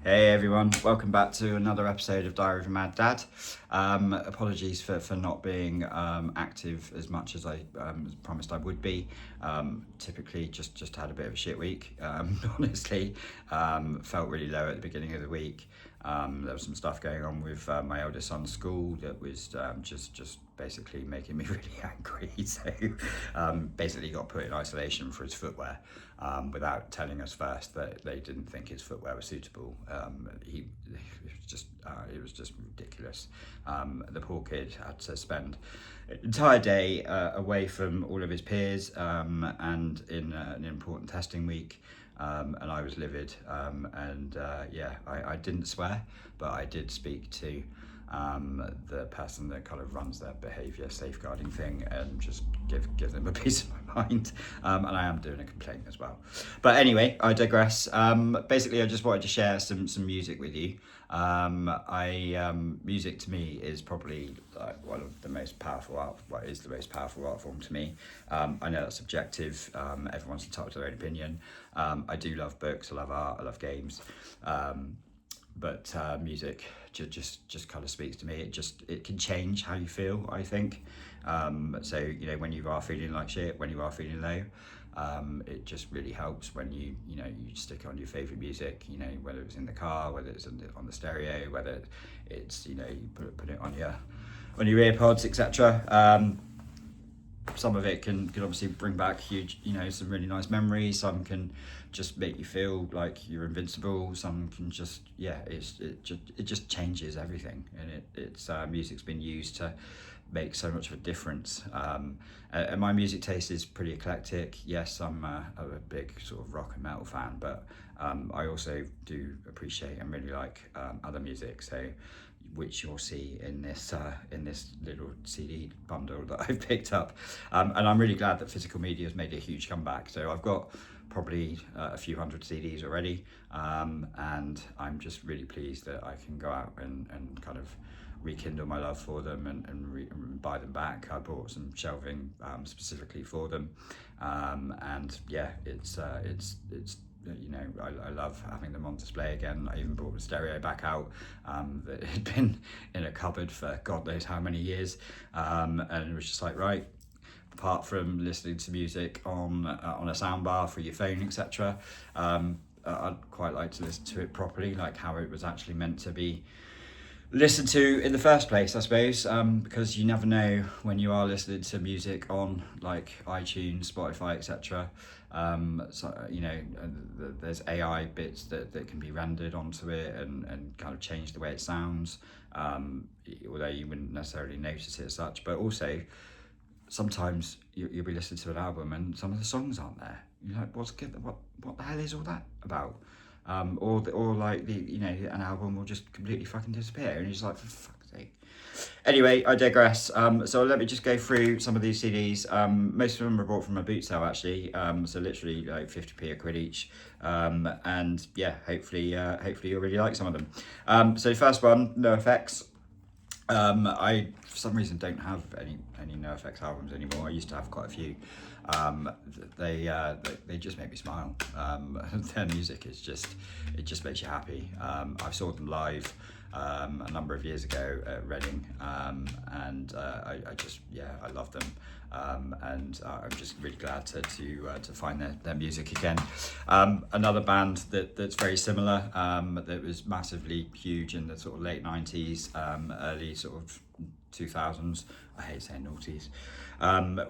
Hey everyone, welcome back to another episode of Diary of a Mad Dad. Apologies for not being active as much as I promised I would be. Typically just had a bit of a shit week, honestly. Felt really low at the beginning of the week. There was some stuff going on with my eldest son's school that was just basically making me really angry. So basically got put in isolation for his footwear without telling us first that they didn't think his footwear was suitable. It was just ridiculous. The poor kid had to spend an entire day away from all of his peers and in an important testing week. And I was livid. I didn't swear, but I did speak to the person that kind of runs their behaviour safeguarding thing and just give them a piece of my mind. And I am doing a complaint as well. But anyway, I digress. Basically, I just wanted to share some music with you. Music to me is probably like one of the most powerful what is the most powerful art form to me. I know that's subjective. Everyone's entitled to their own opinion. I do love books. I love art. I love games. But music just kind of speaks to me. It can change how you feel, I think. So when you are feeling like shit, when you are feeling low, it just really helps when you stick on your favorite music. Whether it's in the car, whether it's on the stereo, whether it's you put it on your earpods, etc. Some of it can obviously bring back huge, some really nice memories. Some can just make you feel like you're invincible. Some can just, it just changes everything. And it's music's been used to make so much of a difference. And my music taste is pretty eclectic. Yes, I'm a big sort of rock and metal fan, but I also do appreciate and really like other music. So which you'll see in this little CD bundle that I've picked up, and I'm really glad that physical media has made a huge comeback. So I've got probably a few hundred CDs already, and I'm just really pleased that I can go out and kind of rekindle my love for them and buy them back. I bought some shelving specifically for them, and yeah, it's I love having them on display again. I even brought the stereo back out that had been in a cupboard for God knows how many years, and it was just like, right, apart from listening to music on a soundbar for your phone, etc., I'd quite like to listen to it properly, like how it was actually meant to be listened to in the first place, I suppose, because you never know when you are listening to music on like iTunes, Spotify, etc. There's AI bits that can be rendered onto it and kind of change the way it sounds, although you wouldn't necessarily notice it as such. But also, sometimes you'll be listening to an album and some of the songs aren't there. You're like, what the hell is all that about? Or like an album will just completely fucking disappear, and you're just like, for fuck's sake. Anyway, I digress. So let me just go through some of these CDs. Most of them are bought from a boot sale, actually. So literally like 50p a quid each. And yeah, hopefully you'll really like some of them. So first one, NoFX. I for some reason don't have any NoFX albums anymore. I used to have quite a few. They just make me smile. Their music is it just makes you happy. I saw them live a number of years ago at Reading, and I love them. And I'm just really glad to find their music again. Another band that's very similar, that was massively huge in the sort of late 90s, early sort of 2000s. I hate saying noughties.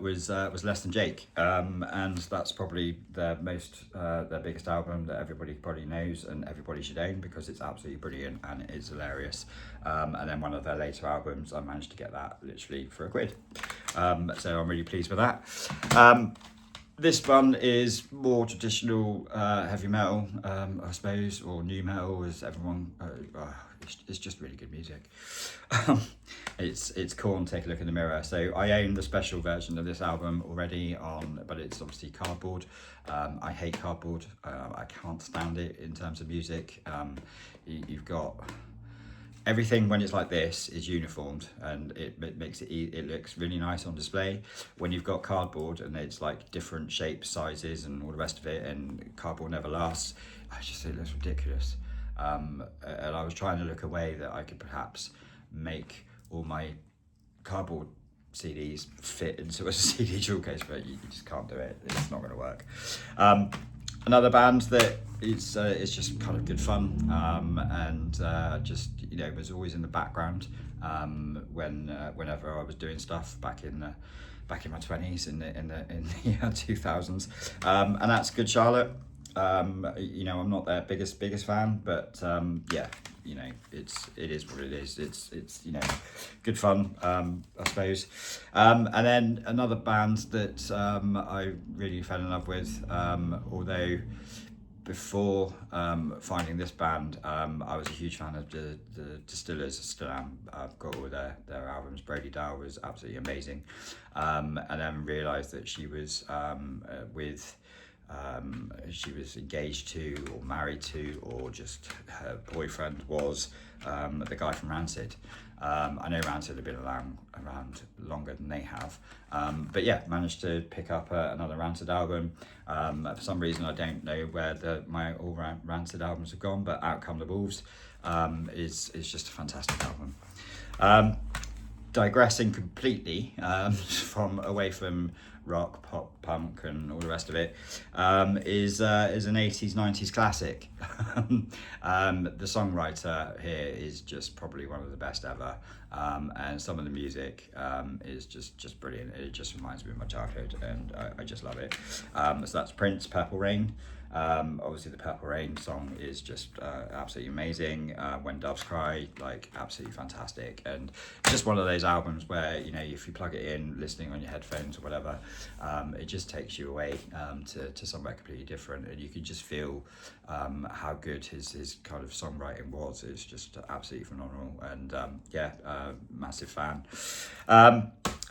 Was Less Than Jake, and that's probably their biggest album that everybody probably knows and everybody should own because it's absolutely brilliant and it's hilarious. And then one of their later albums, I managed to get that literally for a quid. So I'm really pleased with that. This one is more traditional heavy metal, I suppose, or new metal, as everyone. It's just really good music. It's Korn, Take a Look in the Mirror. So I own the special version of this album already but it's obviously cardboard. I hate cardboard. I can't stand it in terms of music. You've got everything when it's like this is uniformed, and it makes it looks really nice on display. When you've got cardboard and it's like different shapes, sizes and all the rest of it, and cardboard never lasts, I just think it looks ridiculous. and I was trying to look a way that I could perhaps make all my cardboard CDs fit into a CD jewel case, but you just can't do it. It's not going to work. Another band that is just kind of good fun, and just, you know, was always in the background whenever I was doing stuff back in my 20s in the 2000s, and that's Good Charlotte. You know, I'm not their biggest fan, but yeah, you know, it is what it is. It's you know, good fun, I suppose. And then another band that I really fell in love with, although before finding this band, I was a huge fan of the Distillers. Still am. I've got all their albums. Brody Dalle was absolutely amazing, and then realised that she was she was engaged to, or married to, or just her boyfriend was the guy from Rancid. I know Rancid have been around longer than they have, but yeah, managed to pick up another Rancid album. For some reason, I don't know where my all Rancid albums have gone, but Out Come the Wolves is just a fantastic album. Digressing completely from away from rock, pop, punk, and all the rest of it, is an 80s, 90s classic. The songwriter here is just probably one of the best ever, and some of the music is just brilliant. It just reminds me of my childhood, and I just love it. So that's Prince, Purple Rain. Obviously the Purple Rain song is just absolutely amazing. When Doves Cry, like, absolutely fantastic, and just one of those albums where, you know, if you plug it in, listening on your headphones or whatever, it just takes you away to somewhere completely different, and you can just feel how good his kind of songwriting was. It's just absolutely phenomenal, and yeah, massive fan.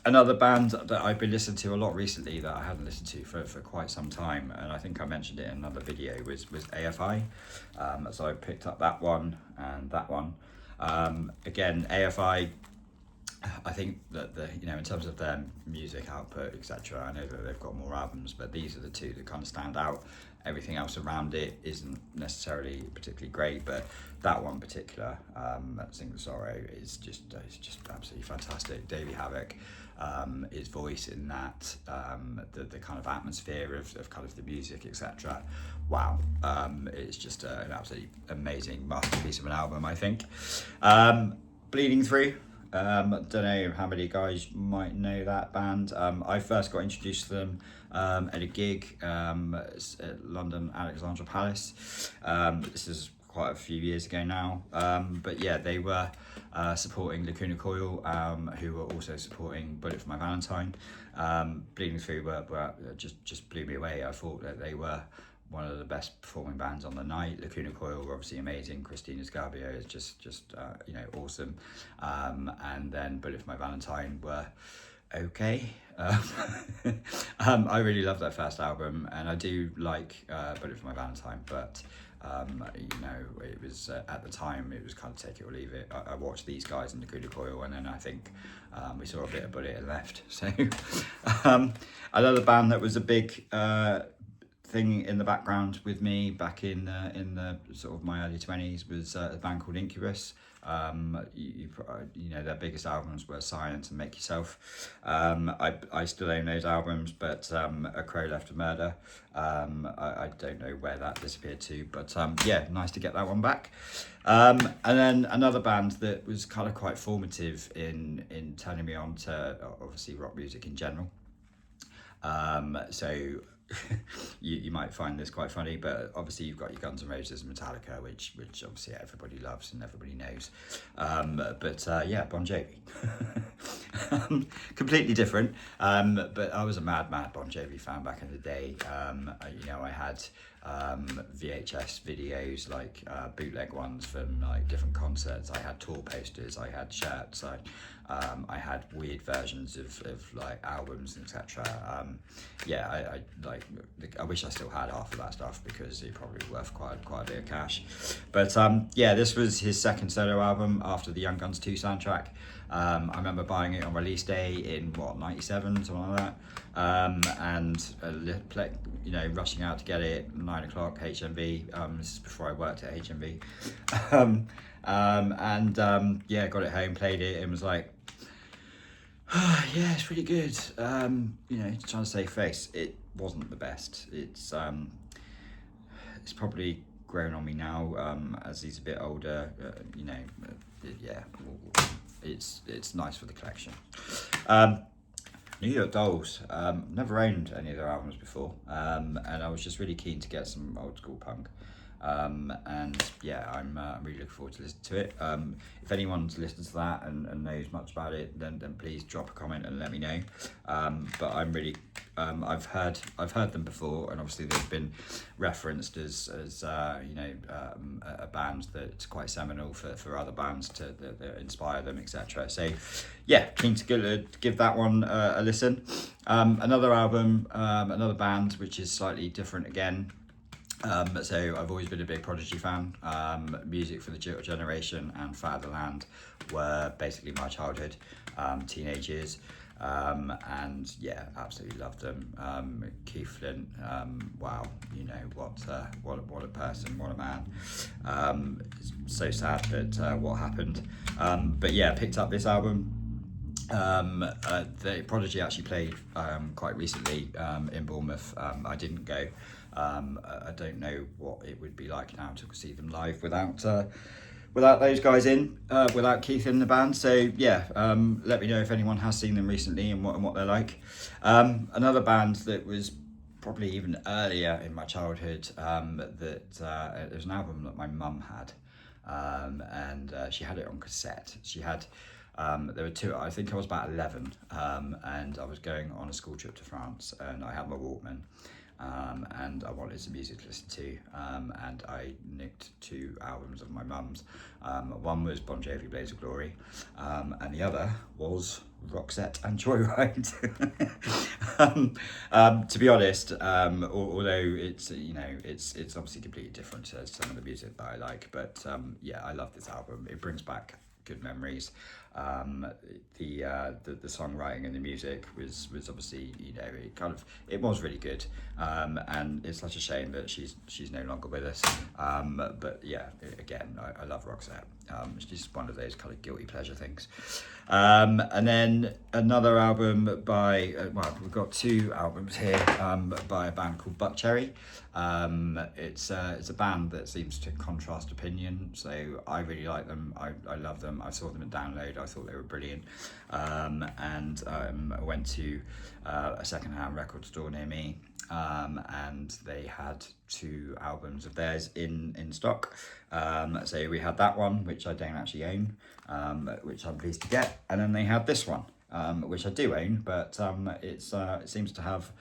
Another band that I've been listening to a lot recently that I hadn't listened to for quite some time, and I think I mentioned it in another video, was AFI. So I picked up that one and that one. Again, AFI, I think that you know, in terms of their music output, etc., I know that they've got more albums, but these are the two that kind of stand out. Everything else around it isn't necessarily particularly great, but that one in particular, Sing the Sorrow, is just absolutely fantastic. Davey Havok, his voice in that, the kind of atmosphere of kind of the music, etc. Wow, it's just an absolutely amazing masterpiece of an album, I think. Bleeding Through. Don't know how many guys might know that band. I first got introduced to them at a gig at London Alexandra Palace. This is quite a few years ago now, but yeah, they were supporting Lacuna Coil, who were also supporting Bullet for My Valentine. Bleeding Through were just blew me away. I thought that they were one of the best performing bands on the night. Lacuna Coil were obviously amazing. Christina Scarpio is just you know, awesome. And then Bullet for My Valentine were okay. I really love their first album, and I do like Bullet for My Valentine, but you know, it was at the time, it was kind of take it or leave it. I watched these guys in Lacuna Coil, and then I think we saw a bit of Bullet and left. So another band that was a big thing in the background with me back in the sort of my early 20s was a band called Incubus. You know, their biggest albums were Science and Make Yourself. I still own those albums, but A Crow Left a Murder, I don't know where that disappeared to, but yeah, nice to get that one back. And then another band that was kind of quite formative in turning me on to obviously rock music in general. So you might find this quite funny, but obviously you've got your Guns N' Roses and Metallica, which obviously everybody loves and everybody knows. But yeah, Bon Jovi. Completely different. But I was a mad Bon Jovi fan back in the day. You know, I had VHS videos, like bootleg ones from like different concerts. I had tour posters, I had shirts, I had weird versions of like albums, etc. Yeah, I wish I still had half of that stuff, because it's probably worth quite a bit of cash. But yeah, this was his second solo album after the Young Guns 2 soundtrack. I remember buying it on release day in '97, something like that, and rushing out to get it 9 o'clock HMV. This is before I worked at HMV, yeah, got it home, played it, and was like, yeah, it's really good. Trying to save face. It wasn't the best. It's probably grown on me now as he's a bit older. Yeah, it's nice for the collection. New York Dolls. Never owned any of their albums before, and I was just really keen to get some old school punk. And yeah, I'm really looking forward to listening to it. If anyone's listened to that and knows much about it, then please drop a comment and let me know. But I'm really, I've heard them before, and obviously they've been referenced as a band that's quite seminal for other bands that inspire them, etc. So yeah, keen to give that one a listen. Another album, another band which is slightly different again. So I've always been a big Prodigy fan. Music for the Digital Generation and Fatherland were basically my childhood, teenage years, and yeah, absolutely loved them. Keith Flint, wow, what a person, what a man. It's so sad that what happened, but yeah, picked up this album. The Prodigy actually played quite recently in Bournemouth. I didn't go. I don't know what it would be like now to see them live without those guys without Keith in the band. So yeah, let me know if anyone has seen them recently and what they're like. Another band that was probably even earlier in my childhood, there was an album that my mum had, and she had it on cassette. She had. There were two. I think I was about 11, and I was going on a school trip to France, and I had my Walkman. And I wanted some music to listen to, and I nicked two albums of my mum's. One was Bon Jovi, Blaze of Glory, and the other was Roxette and Joyride. To be honest, although it's it's obviously completely different to some of the music that I like, but yeah, I love this album. It brings back good memories. The songwriting and the music was obviously, it was really good, and it's such a shame that she's no longer with us, but yeah, again, I love Roxette. It's just one of those kind of guilty pleasure things. And then another album by we've got two albums here, by a band called Buckcherry. It's a band that seems to contrast opinion, so I really like them. I love them. I saw them at Download. I thought they were brilliant, and I went to a second-hand record store near me, and they had two albums of theirs in stock. So we had that one, which I don't actually own, which I'm pleased to get, and then they had this one, which I do own, but it seems to have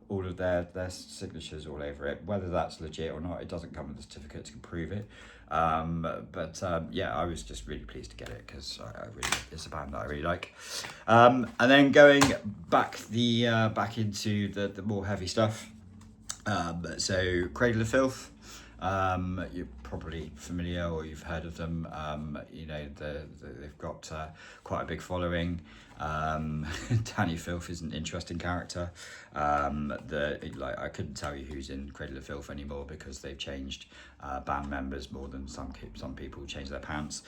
all of their signatures all over it. Whether that's legit or not, it doesn't come with a certificate to prove it. But yeah, I was just really pleased to get it because it's a band that I really like. And then going back into the more heavy stuff. So Cradle of Filth. You're probably familiar or you've heard of them. They've got quite a big following. Danny Filth is an interesting character. I couldn't tell you who's in Cradle of Filth anymore because they've changed band members more than some people change their pants.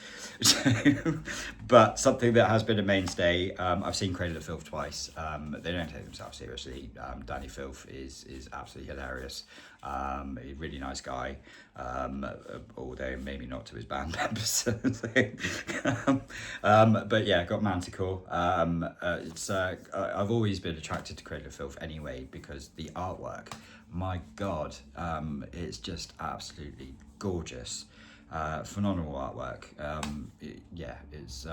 But something that has been a mainstay. I've seen Cradle of Filth twice. They don't take themselves seriously. Danny Filth is absolutely hilarious. A really nice guy, although maybe not to his band members. But yeah, got Manticore. I've always been attracted to Cradle of Filth anyway because the artwork, my God, it's just absolutely gorgeous. Phenomenal artwork. It's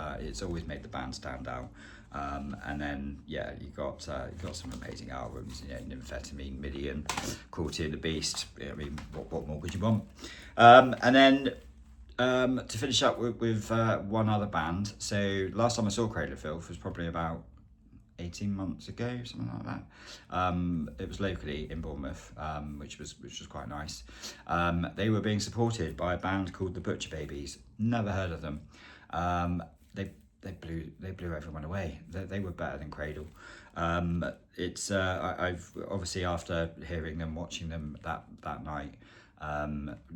always made the band stand out. And then yeah, you got some amazing albums. Nymphetamine, Midian, Cruelty of the Beast. I mean, what more could you want? And then to finish up with one other band. So last time I saw Cradle of Filth was probably about 18 months ago, something like that. It was locally in Bournemouth, which was quite nice. They were being supported by a band called the Butcher Babies. Never heard of them. they blew everyone away. They were better than Cradle. I've obviously, after hearing them, watching them that night,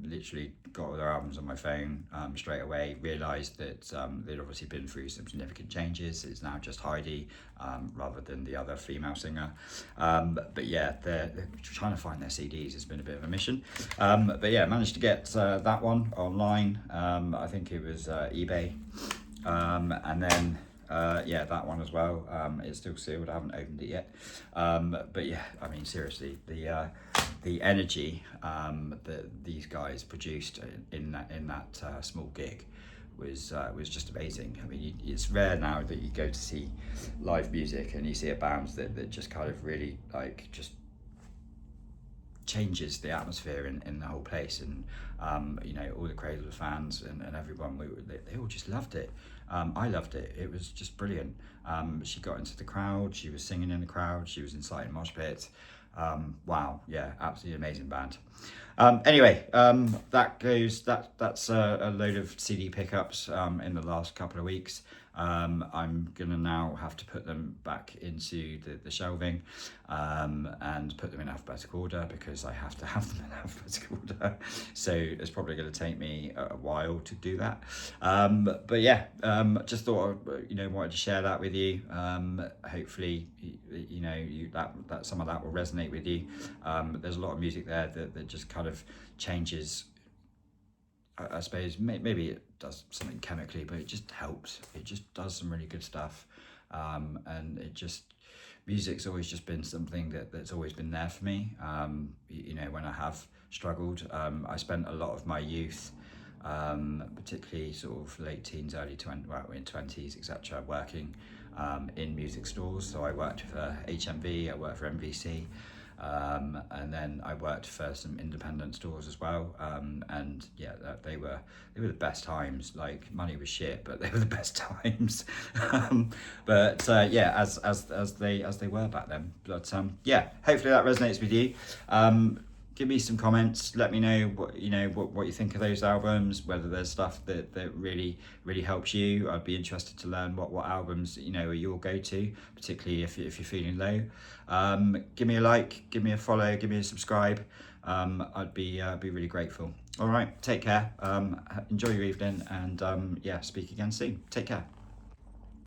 literally got all their albums on my phone straight away. Realised that they'd obviously been through some significant changes. It's now just Heidi rather than the other female singer. But yeah, they're trying to find their CDs has been a bit of a mission. But yeah, managed to get that one online. I think it was eBay. And then yeah, that one as well. It's still sealed. I haven't opened it yet. But yeah, I mean, seriously, the energy that these guys produced in that small gig was just amazing. I mean, it's rare now that you go to see live music and you see a band that just kind of really like just changes the atmosphere in the whole place. And you know, all the Cradle fans and everyone, they all just loved it. I loved it. It was just brilliant. She got into the crowd, she was singing in the crowd, she was inciting mosh pits. Wow, yeah, absolutely amazing band. Anyway, that's a load of CD pickups in the last couple of weeks. I'm gonna now have to put them back into the shelving and put them in alphabetical order, because I have to have them in alphabetical order. So it's probably going to take me a while to do that. But yeah, just thought, you know, wanted to share that with you. Hopefully, you know, that some of that will resonate with you. There's a lot of music there that just kind of changes. I suppose maybe it does something chemically, but it just helps. It just does some really good stuff. And it just, music's always just been something that's always been there for me. You know, when I have struggled, I spent a lot of my youth, particularly sort of late teens, early 20s, etc., working in music stores. So I worked for HMV, I worked for MVC. And then I worked for some independent stores as well, and yeah, they were the best times. Like, money was shit, but they were the best times. But yeah, as they were back then. But yeah, hopefully that resonates with you. Give me some comments. Let me know what you think of those albums. Whether there's stuff that really helps you. I'd be interested to learn what albums are your go-to, particularly if you're feeling low. Give me a like, give me a follow, give me a subscribe. I'd be really grateful. All right, take care. Enjoy your evening, and yeah, speak again soon. Take care.